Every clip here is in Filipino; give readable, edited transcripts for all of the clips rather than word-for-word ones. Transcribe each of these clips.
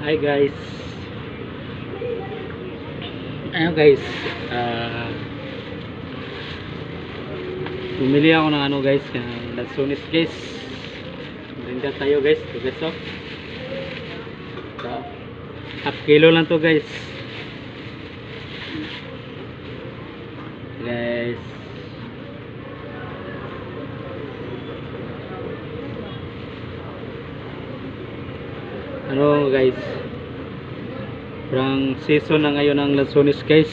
Hi guys. Ayun guys. ah Bumili ako ng ano guys, ng lansones guys. Marinda tayo guys. Ito guys oh. So, half kilo lang to guys. Guys. Ano guys? Parang season na ngayon ng lansones guys.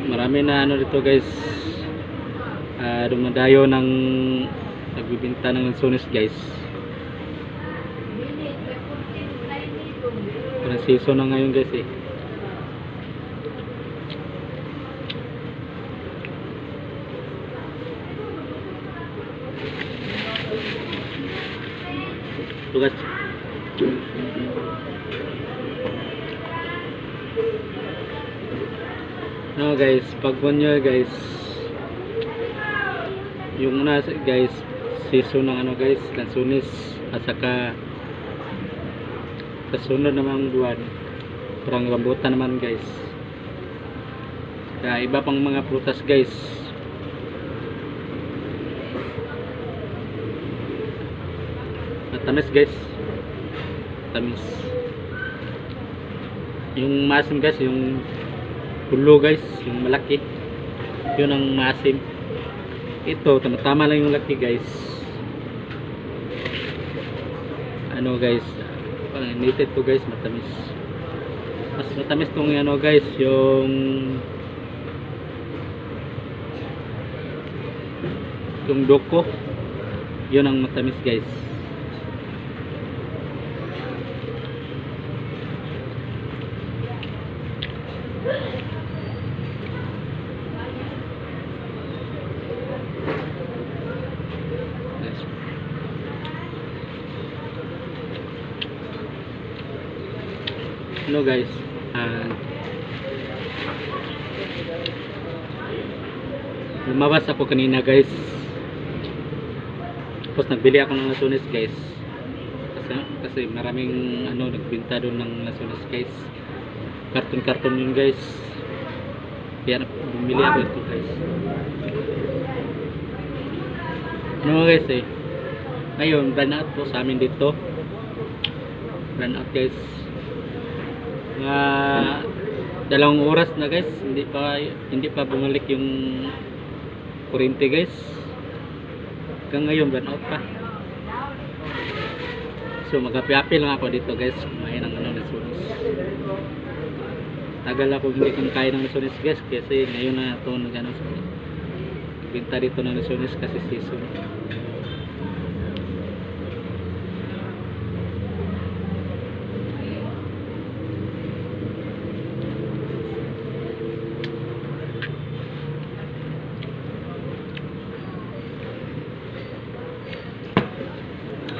Marami na ano dito guys, dumadayo ng nagbibinta ng lansones guys. Parang season na ngayon guys eh. Ito guys. No guys, pag nyo guys, yung una guys, season ng ano guys, lansones, at saka kasunod namang buwan, parang rambutan naman guys. Kaya iba pang mga prutas guys. Matamis guys, tamis. Yung masim guys, yung pulo guys, yung malaki, yun ang masim. Ito tama lang yung laki guys. Ano guys, native to guys, matamis. Mas matamis tong ano guys, yung doko, yun ang matamis guys. Hello guys, lumabas ako kanina guys, tapos nagbili ako ng lansones guys, kasi maraming ano nagbinta doon ng lansones guys, karton yun guys, kaya bumili ako ito guys. Ano guys eh, ngayon run out po sa amin dito, run out guys. Dalawang oras na guys, hindi pa bumalik yung kuryente guys. Hanggang ngayon run out pa. So mag-api-api lang ako dito guys, kumain ng ano, lansones. Tagal ako hindi kumakain ng lansones guys, kasi ngayon na ito nagano, binta dito ng lansones kasi season.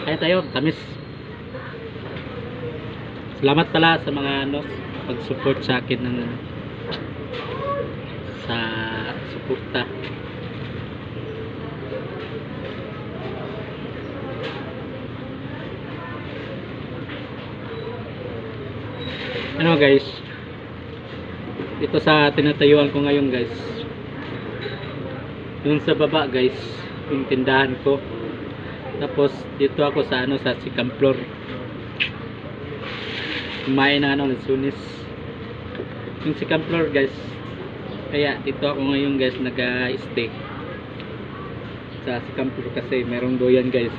Kaya tayo, tamis. Salamat pala sa mga ano, pag-support sa akin ng sa suporta. Ano guys, ito sa tinatayuan ko ngayon guys, yung sa baba guys, yung tindahan ko. Tapos dito ako sa ano, sa second floor, kumain ng ano, lansones, yung second floor guys. Kaya dito ako ngayon guys, nag-stay sa second floor kasi merong doyan guys.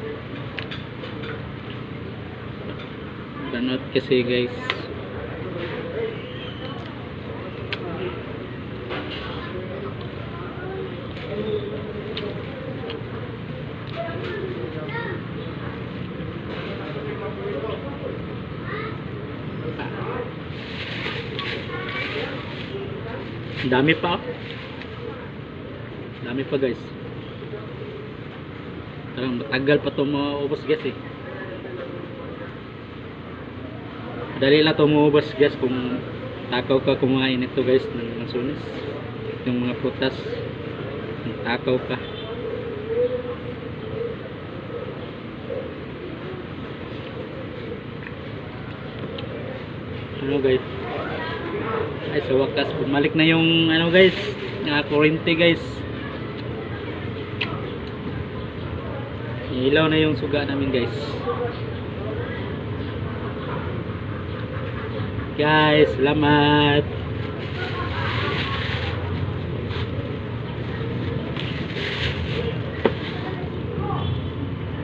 Banot kasi guys. Dami pa, dami pa guys. Parang matagal pa ito maubos guys eh. Dali lang ito maubos guys kung takaw ka kumain ito guys ng lansones, yung mga prutas, kung takaw ka. ano guys, ay sa wakas bumalik na yung ano guys, kurente guys. Ilaw na yung suga namin guys. Guys, salamat.